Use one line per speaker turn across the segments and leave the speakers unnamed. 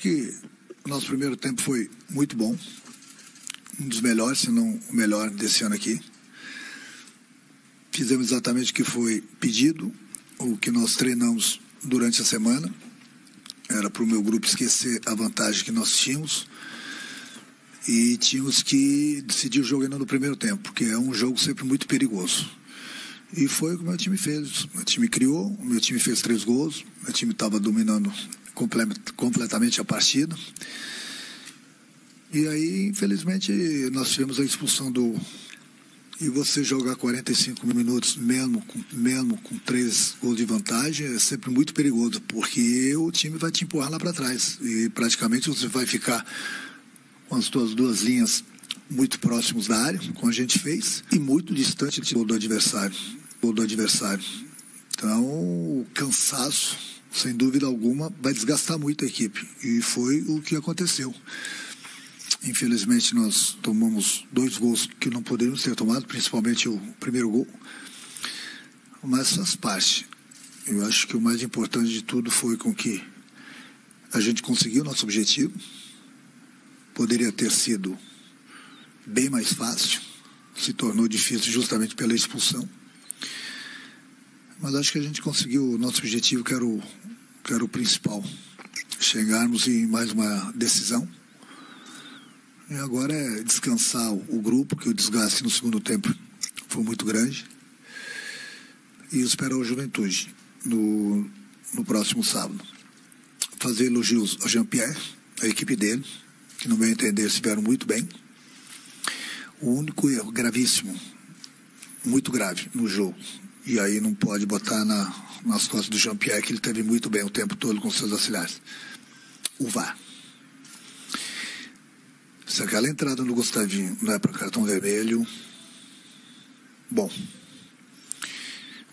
que o nosso primeiro tempo foi muito bom. Um dos melhores, se não o melhor desse ano aqui. Fizemos exatamente o que foi pedido, o que nós treinamos durante a semana. Era para o meu grupo esquecer a vantagem que nós tínhamos. E tínhamos que decidir o jogo ainda no primeiro tempo, porque é um jogo sempre muito perigoso. E foi o que o meu time fez. O meu time criou, o meu time fez 3 gols, o meu time estava dominando completamente a partida. E aí, infelizmente, nós tivemos a expulsão do... E você jogar 45 minutos mesmo com 3 gols de vantagem é sempre muito perigoso, porque o time vai te empurrar lá para trás. E praticamente você vai ficar com as suas 2 linhas muito próximos da área, como a gente fez, e muito distante do adversário. Então, o cansaço, sem dúvida alguma, vai desgastar muito a equipe. E foi o que aconteceu. Infelizmente, nós tomamos 2 gols que não poderíamos ter tomado, principalmente o primeiro gol. Mas faz parte. Eu acho que o mais importante de tudo foi com que a gente conseguiu o nosso objetivo. Poderia ter sido bem mais fácil. Se tornou difícil justamente pela expulsão. Mas acho que a gente conseguiu o nosso objetivo, que era o principal. Chegarmos em mais uma decisão. E agora é descansar o grupo, que o desgaste no segundo tempo foi muito grande. E esperar o Juventude no próximo sábado. Fazer elogios ao Jean-Pierre, a equipe dele, que no meu entender estiveram muito bem. O único erro gravíssimo, muito grave no jogo, e aí não pode botar nas costas do Jean-Pierre, que ele teve muito bem o tempo todo com seus auxiliares. O VAR. Se aquela entrada no Gustavinho não é para cartão vermelho, bom,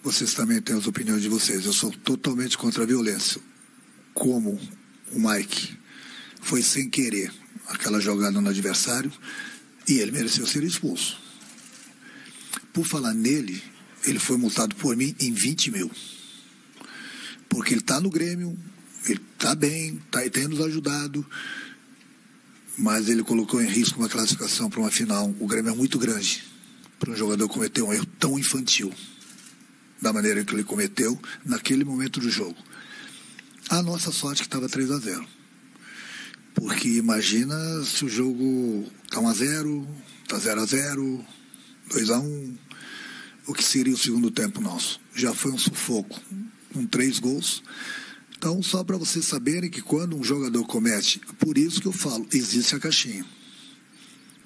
vocês também têm as opiniões de vocês. Eu sou totalmente contra a violência. Como o Mike foi sem querer aquela jogada no adversário, e ele mereceu ser expulso. Por falar nele, ele foi multado por mim em 20 mil. Porque ele está no Grêmio, ele está bem, tem nos ajudado, mas ele colocou em risco uma classificação para uma final. O Grêmio é muito grande para um jogador cometer um erro tão infantil, da maneira que ele cometeu naquele momento do jogo. A nossa sorte que estava 3-0. Porque imagina se o jogo está 1-0, está 0-0, 2-1, o que seria o segundo tempo nosso? Já foi um sufoco, com 3 gols. Então, só para vocês saberem que quando um jogador comete, por isso que eu falo, existe a caixinha.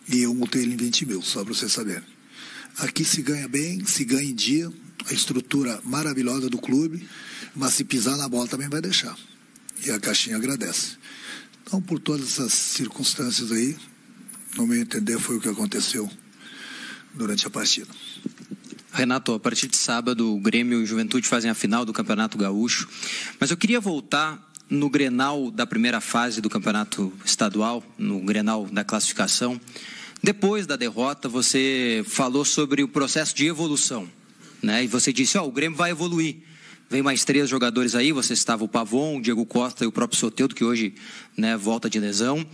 E eu multei ele em 20 mil, só para vocês saberem. Aqui se ganha bem, se ganha em dia, a estrutura maravilhosa do clube, mas se pisar na bola também vai deixar. E a caixinha agradece. Então, por todas essas circunstâncias aí, no meu entender, foi o que aconteceu durante a partida.
Renato, a partir de sábado, o Grêmio e o Juventude fazem a final do Campeonato Gaúcho. Mas eu queria voltar no Grenal da primeira fase do Campeonato Estadual, no Grenal da classificação. Depois da derrota, você falou sobre o processo de evolução, né? E você disse, o Grêmio vai evoluir. Vem mais 3 jogadores aí, você estava o Pavon, o Diego Costa e o próprio Soteldo, que hoje, né, volta de lesão.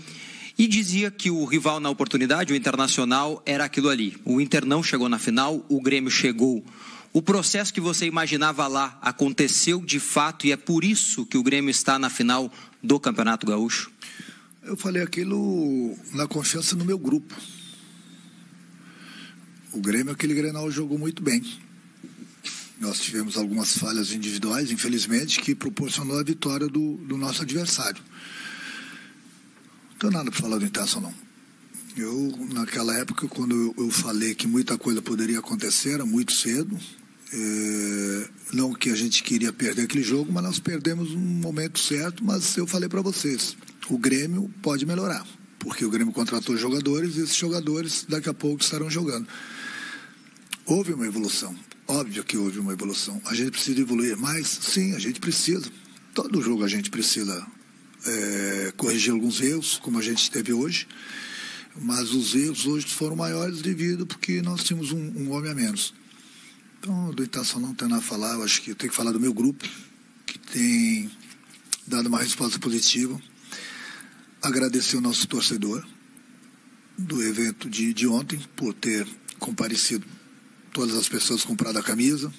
E dizia que o rival na oportunidade, o Internacional, era aquilo ali. O Inter não chegou na final, o Grêmio chegou. O processo que você imaginava lá aconteceu de fato e é por isso que o Grêmio está na final do Campeonato Gaúcho?
Eu falei aquilo na confiança no meu grupo. O Grêmio, aquele Grenal, jogou muito bem. Nós tivemos algumas falhas individuais, infelizmente, que proporcionou a vitória do nosso adversário. Não tenho nada para falar do Internacional. Eu, naquela época, quando eu falei que muita coisa poderia acontecer, era muito cedo. Não que a gente queria perder aquele jogo, mas nós perdemos no momento certo. Mas eu falei para vocês, o Grêmio pode melhorar, porque o Grêmio contratou jogadores e esses jogadores daqui a pouco estarão jogando. Houve uma evolução. Óbvio que houve uma evolução. A gente precisa evoluir mais? Sim, a gente precisa. Todo jogo a gente precisa corrigir alguns erros, como a gente teve hoje. Mas os erros hoje foram maiores devido porque nós tínhamos um homem a menos. Então, do Internacional não tem nada a falar. Eu acho que eu tenho que falar do meu grupo, que tem dado uma resposta positiva. agradecer o nosso torcedor do evento de ontem, por ter comparecido, todas as pessoas comprado a camisa,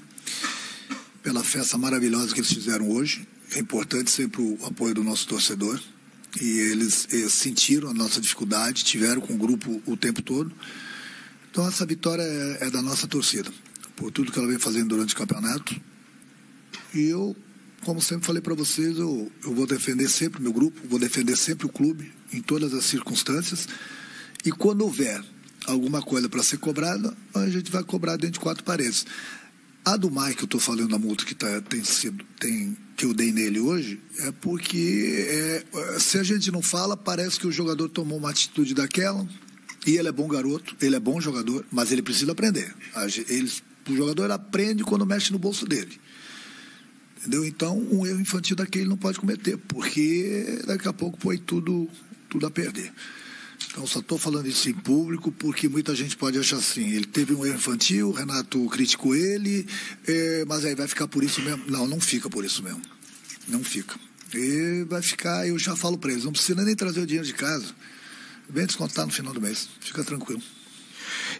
pela festa maravilhosa que eles fizeram hoje. É importante sempre o apoio do nosso torcedor, e eles sentiram a nossa dificuldade, tiveram com o grupo o tempo todo. Então essa vitória é da nossa torcida, por tudo que ela vem fazendo durante o campeonato. E eu, como sempre falei para vocês, eu vou defender sempre o meu grupo, vou defender sempre o clube, em todas as circunstâncias. E quando houver alguma coisa para ser cobrada, a gente vai cobrar dentro de 4 paredes. A do Mike, que eu estou falando da multa que que eu dei nele hoje, é porque se a gente não fala, parece que o jogador tomou uma atitude daquela, e ele é bom garoto, ele é bom jogador, mas ele precisa aprender. O jogador aprende quando mexe no bolso dele. Entendeu? Então, um erro infantil daquele não pode cometer, porque daqui a pouco põe tudo a perder. Então, só estou falando isso em público, porque muita gente pode achar assim, ele teve um erro infantil, o Renato criticou ele, mas aí vai ficar por isso mesmo. Não, não fica por isso mesmo. Não fica. E vai ficar, eu já falo para eles, não precisa nem trazer o dinheiro de casa. Vem descontar no final do mês, fica tranquilo.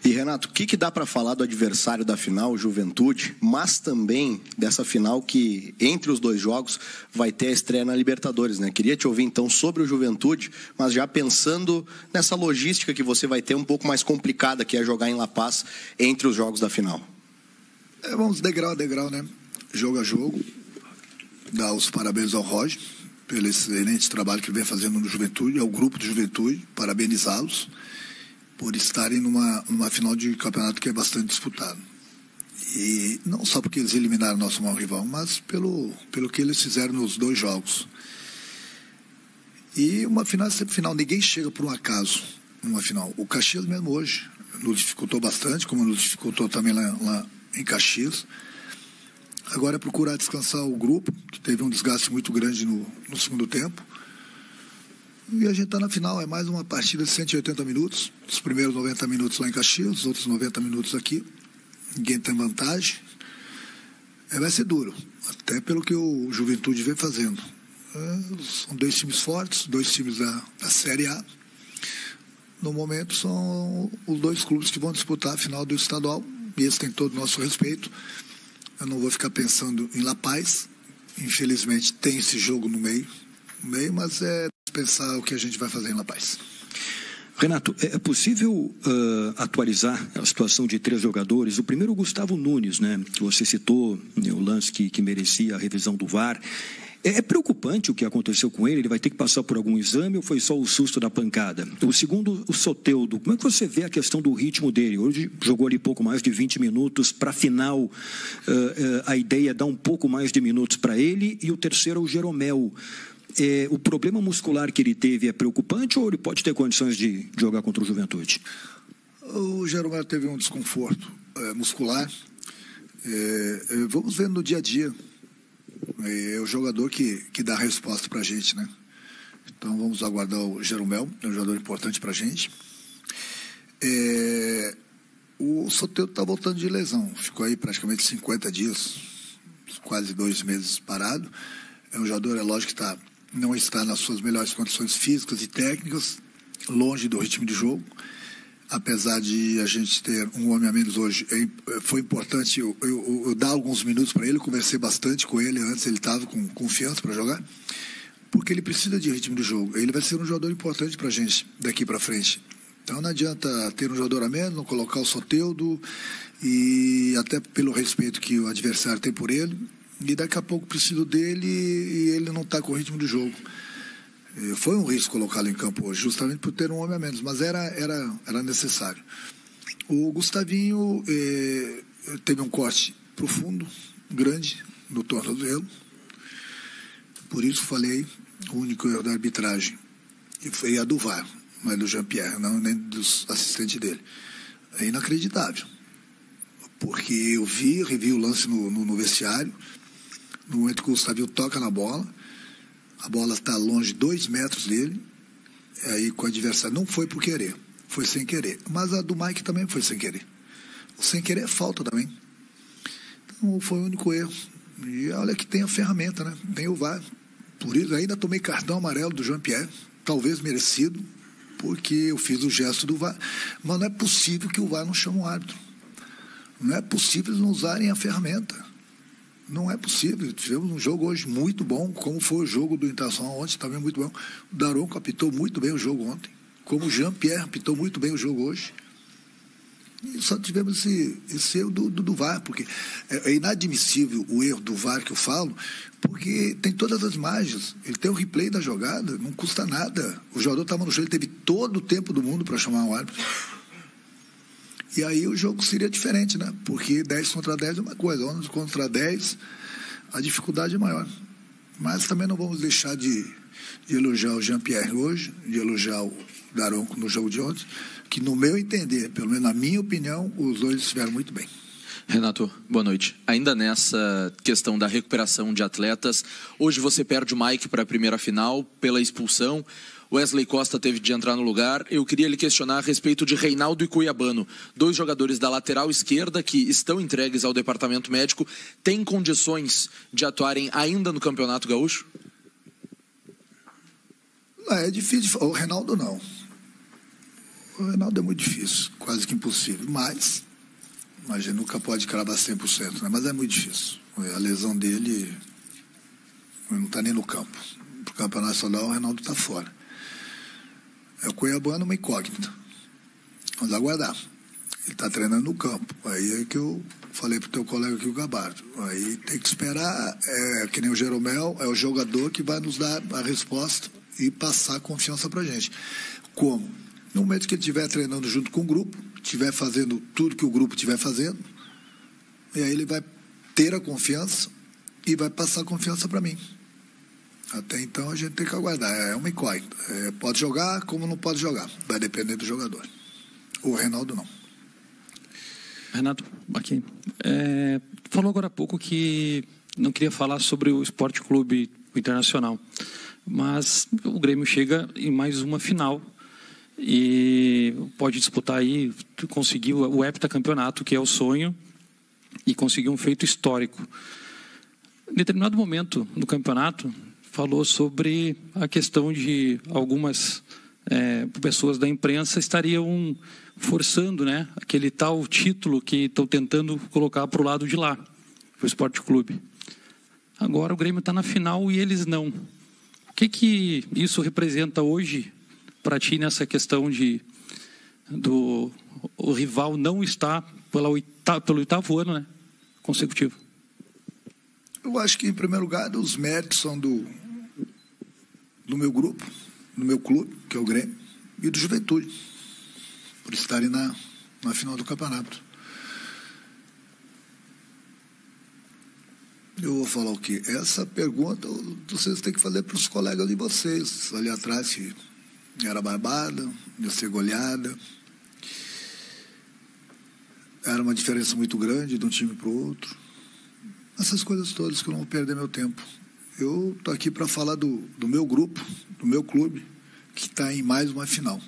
E, Renato, o que dá para falar do adversário da final, Juventude, mas também dessa final que, entre os 2 jogos, vai ter a estreia na Libertadores, né? Queria te ouvir, então, sobre o Juventude, mas já pensando nessa logística que você vai ter um pouco mais complicada, que é jogar em La Paz entre os jogos da final.
Vamos degrau a degrau, né? Jogo a jogo. Dar os parabéns ao Roger pelo excelente trabalho que vem fazendo no Juventude, ao grupo de Juventude, parabenizá-los por estarem numa final de campeonato que é bastante disputado. E não só porque eles eliminaram nosso maior rival, mas pelo que eles fizeram nos 2 jogos. E uma final é sempre final, ninguém chega por um acaso numa final. O Caxias mesmo hoje nos dificultou bastante, como nos dificultou também lá em Caxias. Agora é procurar descansar o grupo, que teve um desgaste muito grande no segundo tempo. E a gente está na final, é mais uma partida de 180 minutos. Os primeiros 90 minutos lá em Caxias, os outros 90 minutos aqui. Ninguém tem vantagem. Vai ser duro, até pelo que o Juventude vem fazendo. São 2 times fortes, 2 times da Série A. No momento são os 2 clubes que vão disputar a final do estadual. E eles têm todo o nosso respeito. Eu não vou ficar pensando em La Paz. Infelizmente tem esse jogo no meio, mas pensar o que a gente vai fazer em La Paz.
Renato, é possível atualizar a situação de 3 jogadores? O primeiro, o Gustavo Nunes, né, que você citou, o lance que merecia a revisão do VAR. É preocupante o que aconteceu com ele? Ele vai ter que passar por algum exame ou foi só o susto da pancada? O segundo, o Soteldo, como é que você vê a questão do ritmo dele? Hoje jogou ali pouco mais de 20 minutos, para a final a ideia é dar um pouco mais de minutos para ele. E o terceiro, o Jeromel. O problema muscular que ele teve é preocupante ou ele pode ter condições de jogar contra o Juventude?
O Jeromel teve um desconforto muscular. Vamos ver no dia a dia. É o jogador que dá a resposta para a gente, né? Então vamos aguardar o Jeromel, é um jogador importante para a gente. O Soteldo está voltando de lesão, ficou aí praticamente 50 dias, quase 2 meses parado. É um jogador, é lógico que não está nas suas melhores condições físicas e técnicas, longe do ritmo de jogo. Apesar de a gente ter um homem a menos hoje, foi importante eu dar alguns minutos para ele. Conversei bastante com ele antes, ele estava com confiança para jogar, porque ele precisa de ritmo de jogo. Ele vai ser um jogador importante para a gente daqui para frente. Então não adianta ter um jogador a menos, não colocar o Soteldo, e até pelo respeito que o adversário tem por ele, e daqui a pouco preciso dele e ele não está com o ritmo de jogo. Foi um risco colocá-lo em campo hoje, justamente por ter um homem a menos, mas era necessário. O Gustavinho teve um corte profundo, grande, no tornozelo. Por isso falei, o único erro da arbitragem foi a do VAR, não é do Jean-Pierre, nem dos assistentes dele. É inacreditável, porque eu revi o lance no vestiário. No momento que o Gustavinho toca na bola, a bola está longe 2 metros dele, aí com o adversário. Não foi por querer, foi sem querer. Mas a do Mike também foi sem querer. O sem querer é falta também. Então foi o único erro. E olha que tem a ferramenta, né? Tem o VAR. Por isso ainda tomei cartão amarelo do Jean-Pierre. talvez merecido, porque eu fiz o gesto do VAR. Mas não é possível que o VAR não chame o árbitro. Não é possível eles não usarem a ferramenta. Não é possível. Tivemos um jogo hoje muito bom, como foi o jogo do Internacional ontem, também muito bom. O Daronco apitou muito bem o jogo ontem, como o Jean-Pierre apitou muito bem o jogo hoje. E só tivemos esse erro do VAR, porque é inadmissível o erro do VAR que eu falo, porque tem todas as imagens. Ele tem o replay da jogada, não custa nada. O jogador estava no chão, ele teve todo o tempo do mundo para chamar o árbitro. E aí o jogo seria diferente, né? Porque 10 contra 10 é uma coisa, 11 contra 10, a dificuldade é maior. Mas também não vamos deixar de elogiar o Jean-Pierre hoje, de elogiar o Daronco no jogo de ontem, que no meu entender, pelo menos na minha opinião, os dois estiveram muito bem.
Renato, boa noite. Ainda nessa questão da recuperação de atletas, hoje você perde o Mike para a primeira final pela expulsão. Wesley Costa teve de entrar no lugar. Eu queria lhe questionar a respeito de Reinaldo e Cuiabano, 2 jogadores da lateral esquerda que estão entregues ao departamento médico. Têm condições de atuarem ainda no Campeonato Gaúcho?
Não, é difícil. O Reinaldo não. O Reinaldo é muito difícil, quase que impossível. Mas, imagina, nunca pode cravar 100%, né? Mas é muito difícil. A lesão dele não está nem no campo. Para o Campeonato Nacional, o Reinaldo está fora. É o Cuiabano, uma incógnita. Vamos aguardar. Ele está treinando no campo. Aí é que eu falei para o teu colega aqui, o Gabardo. Aí tem que esperar, que nem o Jeromel, é o jogador que vai nos dar a resposta e passar a confiança para a gente. Como? No momento que ele estiver treinando junto com o grupo, estiver fazendo tudo que o grupo estiver fazendo, e aí ele vai ter a confiança e vai passar a confiança para mim. Até então a gente tem que aguardar. É uma incógnita. Pode jogar como não pode jogar. Vai depender do jogador. O Reinaldo não.
Renato, aqui. Falou agora há pouco que não queria falar sobre o Esporte Clube Internacional. Mas o Grêmio chega em mais uma final e pode disputar aí, conseguir o heptacampeonato, que é o sonho, e conseguir um feito histórico. Em determinado momento no campeonato, falou sobre a questão de algumas pessoas da imprensa estariam forçando, né, aquele tal título que estão tentando colocar para o lado de lá, o Esporte Clube. Agora o Grêmio está na final e eles não. O que isso representa hoje para ti nessa questão do o rival não estar pelo 8º ano, né, consecutivo?
Eu acho que, em primeiro lugar, os méritos são do meu grupo, do meu clube, que é o Grêmio, e do Juventude, por estarem na final do campeonato. Eu vou falar o quê? Essa pergunta vocês têm que fazer para os colegas de vocês, ali atrás, se era barbada, ia ser goleada. Era uma diferença muito grande de um time para o outro. Essas coisas todas que eu não vou perder meu tempo. Eu estou aqui para falar do meu grupo, do meu clube, que está em mais uma final.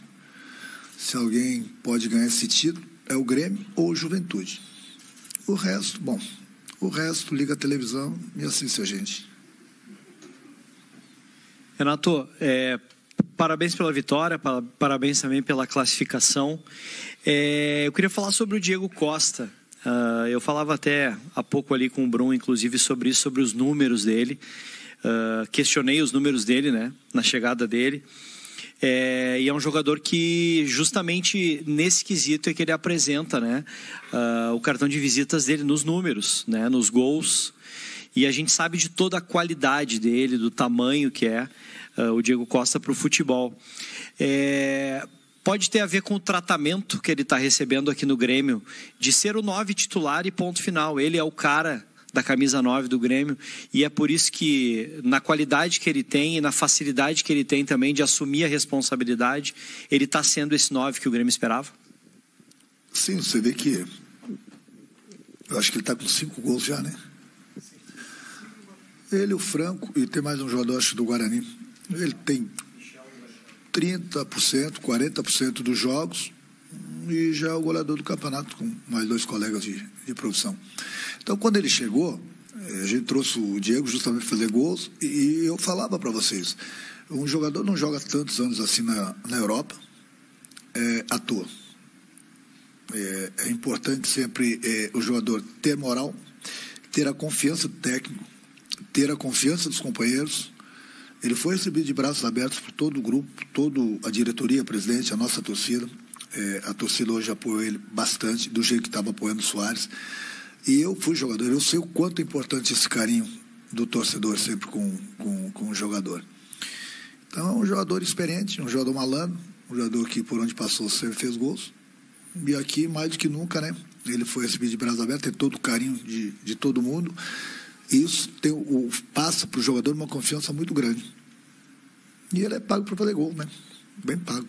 Se alguém pode ganhar esse título, é o Grêmio ou o Juventude. O resto, bom, liga a televisão e assiste a gente.
Renato, parabéns pela vitória, parabéns também pela classificação. Eu queria falar sobre o Diego Costa. Eu falava até há pouco ali com o Brum, inclusive, sobre isso, sobre os números dele. Questionei os números dele, né, na chegada dele. E é um jogador que, justamente nesse quesito, é que ele apresenta, né, o cartão de visitas dele nos números, né, nos gols. E a gente sabe de toda a qualidade dele, do tamanho que é o Diego Costa para o futebol. Pode ter a ver com o tratamento que ele está recebendo aqui no Grêmio, de ser o 9 titular e ponto final. Ele é o cara da camisa 9 do Grêmio, e é por isso que, na qualidade que ele tem e na facilidade que ele tem também de assumir a responsabilidade, ele está sendo esse 9 que o Grêmio esperava?
Sim, você vê que eu acho que ele está com 5 gols já, né? Ele, o Franco, e tem mais um jogador, acho, do Guarani. Ele tem 30%, 40% dos jogos, e já é o goleador do campeonato, com mais 2 colegas de produção. Então, quando ele chegou, a gente trouxe o Diego justamente para fazer gols, e eu falava para vocês, Um jogador não joga tantos anos assim na Europa à toa. É importante sempre o jogador ter moral, ter a confiança do técnico, ter a confiança dos companheiros. Ele foi recebido de braços abertos por todo o grupo, toda a diretoria, a presidente, a nossa torcida. A torcida hoje apoiou ele bastante, do jeito que estava apoiando o Soares. E eu fui jogador, eu sei o quanto é importante esse carinho do torcedor sempre com o jogador. Então, é um jogador experiente, um jogador malandro, um jogador que por onde passou sempre fez gols. E aqui, mais do que nunca, né? Ele foi recebido de braços abertos, tem todo o carinho de todo mundo. E isso passa para o jogador uma confiança muito grande. E ele é pago para fazer gol, né? Bem pago.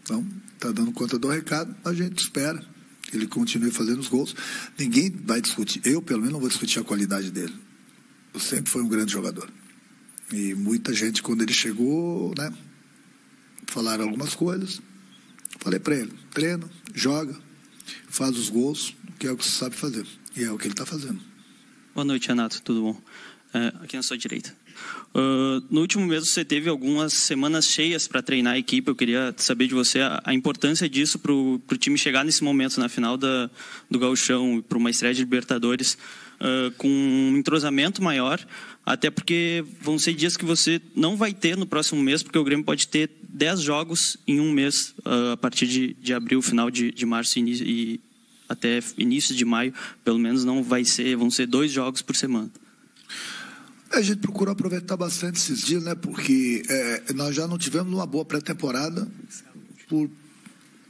Então, está dando conta do recado, a gente espera que ele continue fazendo os gols. Ninguém vai discutir, eu pelo menos não vou discutir a qualidade dele. Eu sempre foi um grande jogador. E muita gente, quando ele chegou, né? Falaram algumas coisas. Falei para ele, treina, joga, faz os gols, que é o que você sabe fazer. E é o que ele está fazendo.
Boa noite, Renato, tudo bom? Aqui na sua direita. No último mês você teve algumas semanas cheias para treinar a equipe. Eu queria saber de você a importância disso para o time chegar nesse momento, na final do Gauchão, para uma estreia de Libertadores, com um entrosamento maior, até porque vão ser dias que você não vai ter no próximo mês, porque o Grêmio pode ter 10 jogos em um mês, a partir de abril, final de março e até início de maio, pelo menos vão ser 2 jogos por semana.
A gente procurou aproveitar bastante esses dias, né? Porque nós já não tivemos uma boa pré-temporada por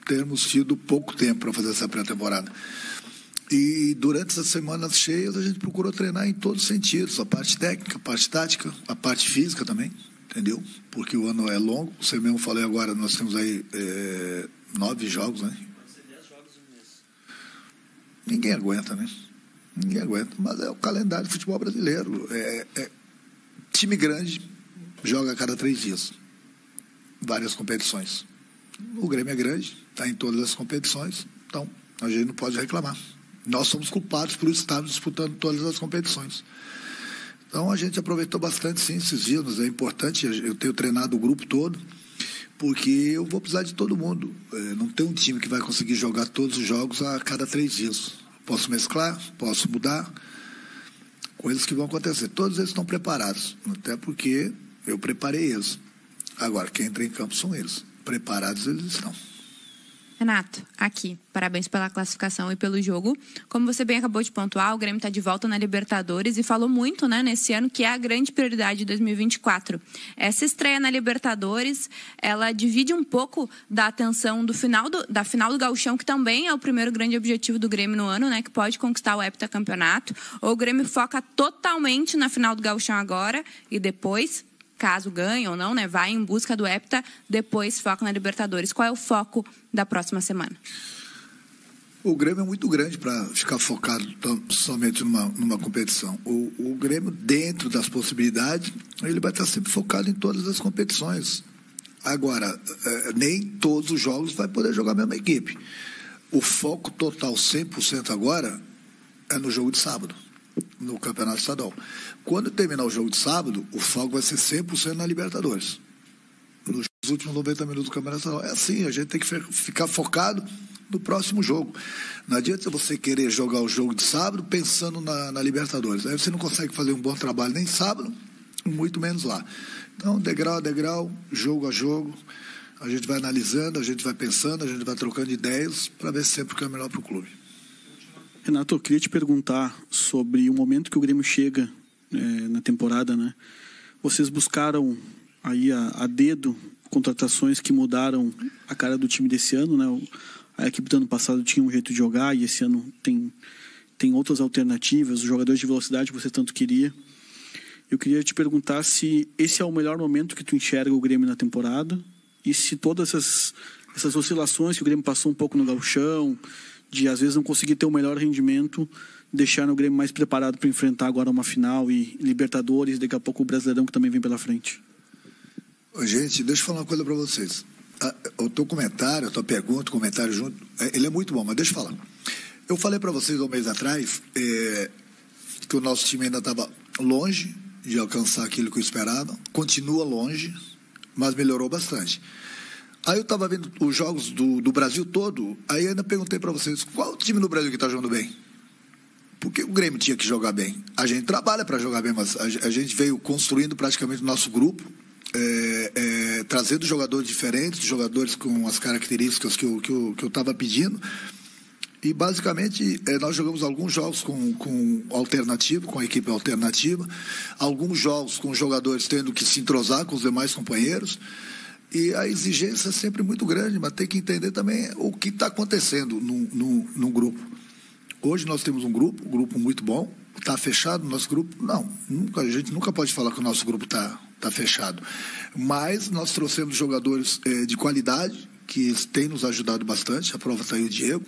termos tido pouco tempo para fazer essa pré-temporada. E durante essas semanas cheias a gente procurou treinar em todos os sentidos, a parte técnica, a parte tática, a parte física também, entendeu? Porque o ano é longo, você mesmo falou agora, nós temos aí 9 jogos, né?
Pode ser 10 jogos em um mês.
Ninguém aguenta, né? Ninguém aguenta, mas é o calendário do futebol brasileiro. Time grande joga a cada 3 dias, várias competições. O Grêmio é grande, está em todas as competições, então a gente não pode reclamar. Nós somos culpados por estarmos disputando todas as competições. Então a gente aproveitou bastante, sim, esses dias. É importante, eu tenho treinado o grupo todo, porque eu vou precisar de todo mundo. Não tem um time que vai conseguir jogar todos os jogos a cada 3 dias. Posso mesclar, posso mudar, coisas que vão acontecer. Todos eles estão preparados, até porque eu preparei eles. Agora, quem entra em campo são eles. Preparados eles estão.
Renato, aqui, parabéns pela classificação e pelo jogo. Como você bem acabou de pontuar, o Grêmio está de volta na Libertadores e falou muito, né, nesse ano, que é a grande prioridade de 2024. Essa estreia na Libertadores, ela divide um pouco da atenção da final do Gauchão, que também é o primeiro grande objetivo do Grêmio no ano, né, que pode conquistar o heptacampeonato. Ou o Grêmio foca totalmente na final do Gauchão agora e depois, caso ganhe ou não, né, vai em busca do hepta, depois foca na Libertadores. Qual é o foco da próxima semana?
O Grêmio é muito grande para ficar focado somente numa competição. O Grêmio, dentro das possibilidades, ele vai estar sempre focado em todas as competições. Agora, nem todos os jogos vai poder jogar a mesma equipe. O foco total, 100% agora, é no jogo de sábado, no Campeonato Estadual. Quando terminar o jogo de sábado, o foco vai ser 100% na Libertadores. Nos últimos 90 minutos do Campeonato Estadual. É assim, a gente tem que ficar focado no próximo jogo. Não adianta você querer jogar o jogo de sábado pensando na Libertadores. Aí você não consegue fazer um bom trabalho nem sábado, muito menos lá. Então, degrau a degrau, jogo a jogo, a gente vai analisando, a gente vai pensando, a gente vai trocando ideias para ver sempre o que é melhor para o clube.
Renato, eu queria te perguntar sobre o momento que o Grêmio chega na temporada, né? Vocês buscaram aí a dedo contratações que mudaram a cara do time desse ano, né? A equipe do ano passado tinha um jeito de jogar e esse ano tem outras alternativas, os jogadores de velocidade que você tanto queria. Eu queria te perguntar se esse é o melhor momento que tu enxerga o Grêmio na temporada e se todas essas oscilações que o Grêmio passou um pouco no gauchão, de às vezes não conseguir ter o melhor rendimento, deixar o Grêmio mais preparado para enfrentar agora uma final e Libertadores, daqui a pouco o Brasileirão que também vem pela frente.
Gente, deixa eu falar uma coisa para vocês. O teu comentário, a tua pergunta, o comentário junto, ele é muito bom, mas deixa eu falar. Eu falei para vocês um mês atrás que o nosso time ainda estava longe de alcançar aquilo que eu esperava, continua longe, mas melhorou bastante. Aí eu estava vendo os jogos do Brasil todo, aí eu ainda perguntei para vocês, qual o time no Brasil que está jogando bem? Porque o Grêmio tinha que jogar bem. A gente trabalha para jogar bem, mas a gente veio construindo praticamente o nosso grupo, trazendo jogadores diferentes, jogadores com as características que eu estava pedindo. E, basicamente, nós jogamos alguns jogos com alternativo, com a equipe alternativa, alguns jogos com jogadores tendo que se entrosar com os demais companheiros. E a exigência é sempre muito grande, mas tem que entender também o que está acontecendo no grupo. Hoje nós temos um grupo muito bom. Está fechado o nosso grupo? Não, a gente nunca pode falar que o nosso grupo está fechado. Mas nós trouxemos jogadores de qualidade, que tem nos ajudado bastante. A prova está aí o Diego,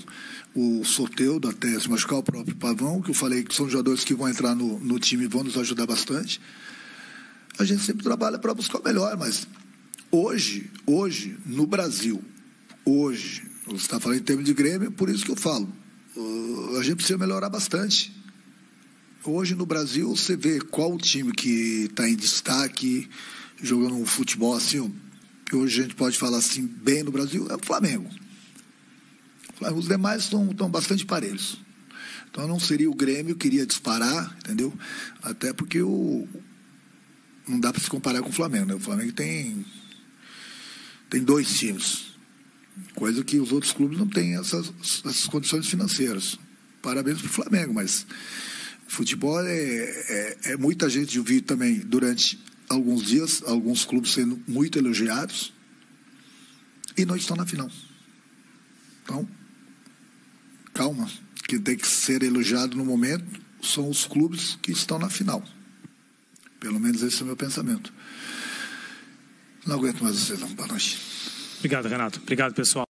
o Soteldo, até se machucar, o próprio Pavão, que eu falei que são jogadores que vão entrar no time e vão nos ajudar bastante. A gente sempre trabalha para buscar o melhor, mas hoje, no Brasil, você está falando em termos de Grêmio, por isso que eu falo, a gente precisa melhorar bastante. Hoje no Brasil, você vê qual o time que está em destaque, jogando um futebol assim, que hoje a gente pode falar assim, bem no Brasil, é o Flamengo. Os demais estão bastante parelhos. Então não seria o Grêmio que iria disparar, entendeu? Até porque não dá para se comparar com o Flamengo, né? O Flamengo tem 2 times, coisa que os outros clubes não têm essas condições financeiras. Parabéns para o Flamengo, mas futebol muita gente. Eu vi também durante alguns dias alguns clubes sendo muito elogiados e não estão na final. Então, calma, que tem que ser elogiado no momento são os clubes que estão na final. Pelo menos esse é o meu pensamento. Não aguento mais você, não. Boa noite.
Obrigado, Renato. Obrigado, pessoal.